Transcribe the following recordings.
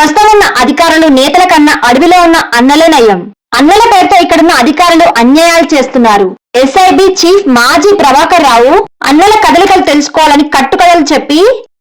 ప్రస్తుతం ఉన్న అధికారులు నేతల కన్నా అడవిలో ఉన్న అన్నలే నయం. అన్నల పేరుతో ఇక్కడున్న అధికారులు అన్యాయాలు చేస్తున్నారు. ఎస్ఐబి చీఫ్ మాజీ ప్రభాకర్ రావు అన్నల కదలికలు తెలుసుకోవాలని కట్టుకథలు చెప్పి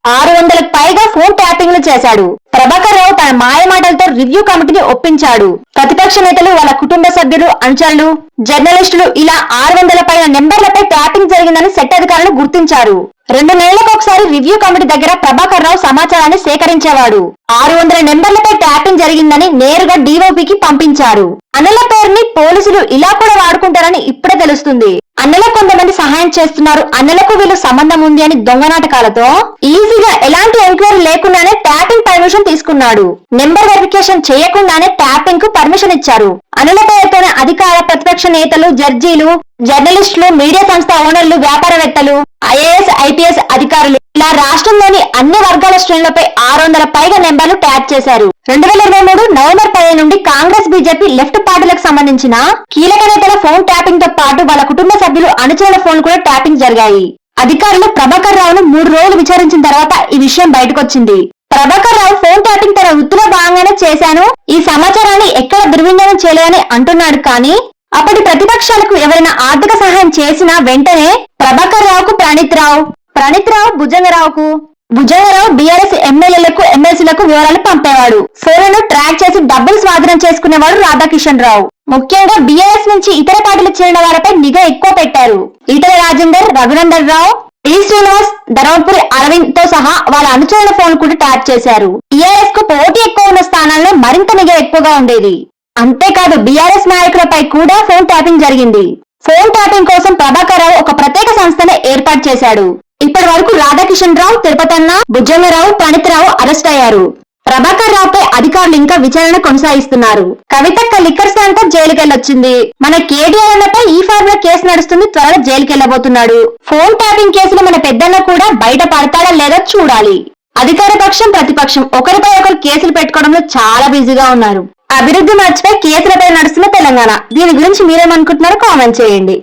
600లకు పైగా ఫోన్ ట్యాపింగ్లు చేశాడు. ప్రభాకర్ రావు తన మాయమాటలతో రివ్యూ కమిటీని ఒప్పించాడు. ప్రతిపక్ష నేతలు, వాళ్ళ కుటుంబ సభ్యులు, అనుచరులు, జర్నలిస్టులు ఇలా 600 పైన నెంబర్లపై ట్యాపింగ్ జరిగిందని సెట్ అధికారులు గుర్తించారు. 2 నెలలకు ఒకసారి రివ్యూ కమిటీ దగ్గర ప్రభాకర్ రావు సమాచారాన్ని సేకరించేవాడు. 600 నెంబర్లపై ట్యాపింగ్ జరిగిందని నేరుగా డీఓపీకి పంపించారు. అన్నల పేరుని పోలీసులు ఇలా కూడా వాడుకుంటారని ఇప్పుడే తెలుస్తుంది. అన్నలకు కొంతమంది సహాయం చేస్తున్నారు, అన్నలకు వీళ్ళు సంబంధం ఉంది అని దొంగ నాటకాలతో ఈజీగా ఎలాంటి ఎంక్వైరీ లేకుండానే ట్యాపింగ్ పర్మిషన్ తీసుకున్నాడు. నెంబర్ వెరిఫికేషన్ చేయకుండానే ట్యాపింగ్ కు పర్మిషన్ ఇచ్చారు. అన్నల పేరుతోనే అధికార ప్రతిపక్ష నేతలు, జడ్జీలు, జర్నలిస్టులు, మీడియా సంస్థ ఓనర్లు, వ్యాపారవేత్తలు, ఐఏఎస్, ఐపీఎస్ అధికారులు ఇలా రాష్ట్రంలోని అన్ని వర్గాల శ్రేణులపై 600 పైగా నెంబర్లు ట్యాప్ చేశారు. 2023 నవంబర్ 10 నుండి కాంగ్రెస్, బీజేపీ, లెఫ్ట్ పార్టీలకు సంబంధించిన కీలక నేతల ఫోన్ ట్యాపింగ్ తో పాటు వాళ్ళ కుటుంబ సభ్యులు, అనుచరుల ఫోన్ కూడా ట్యాపింగ్ జరిగాయి. అధికారులు ప్రభాకర్ రావును 3 రోజులు విచారించిన తర్వాత ఈ విషయం బయటకొచ్చింది. ప్రభాకర్ రావు ఫోన్ ట్యాపింగ్ తన వృత్తిలో భాగంగానే చేశాను, ఈ సమాచారాన్ని ఎక్కడ దుర్వినియోగం చేయలేదని అంటున్నాడు. కానీ అప్పటి ప్రతిపక్షాలకు ఎవరైనా ఆర్థిక సహాయం చేసినా వెంటనే ప్రభాకర్ రావుకు ప్రణీత్ రావు భుజంగరావు బీఆర్ఎస్ ఎమ్మెల్యేలకు, ఎమ్మెల్సీలకు వివరాలు పంపేవాడు. ఫోన్లను ట్రాక్ చేసి డబ్బులు స్వాధీనం చేసుకునేవాడు రాధాకిషన్ రావు. ముఖ్యంగా బీఆర్ఎస్ నుంచి ఇతర పార్టీలకు చెందిన వారిపై నిఘా ఎక్కువ పెట్టారు. ఈటల రాజేందర్, రఘునందన్ రావు, టి శ్రీనివాస్, ధర్మపురి అరవింద్ తో సహా వాళ్ళ అనుచరుల ఫోన్ కూడా ట్యాప్ చేశారు. టీఆర్ఎస్ కు పోటీ ఎక్కువ ఉన్న స్థానాల్లో మరింత నిఘా ఎక్కువగా ఉండేది. అంతేకాదు బీఆర్ఎస్ నాయకులపై కూడా ఫోన్ ట్యాపింగ్ జరిగింది. ఫోన్ ట్యాపింగ్ కోసం ప్రభాకర్ రావు ఒక ప్రత్యేక సంస్థను ఏర్పాటు చేశాడు. ఇప్పటి వరకు రాధాకిషన్ రావు, తిరుపతన్న, భుజంగరావు, ప్రణీత్ రావు అరెస్ట్ అయ్యారు. ప్రభాకర్ రావుపై అధికారులు ఇంకా విచారణ కొనసాగిస్తున్నారు. కవితక్క లిక్కర్ స్కామ్ తో జైలుకెళ్లొచ్చింది. మన కేటీఆర్ అన్నపై ఈ ఫార్ములా కేసు నడుస్తుంది, త్వరలో జైలుకెళ్లబోతున్నాడు. ఫోన్ ట్యాపింగ్ కేసులో మన పెద్దన్న కూడా బయట పడతాడా లేదా చూడాలి. అధికార పక్షం, ప్రతిపక్షం ఒకరిపై ఒకరు కేసులు పెట్టుకోవడంలో చాలా బిజీగా ఉన్నారు. అభివృద్ధి మర్చిపై కేసులపై నడుస్తున్న తెలంగాణ. దీని గురించి మీరేమనుకుంటున్నారో కామెంట్ చేయండి.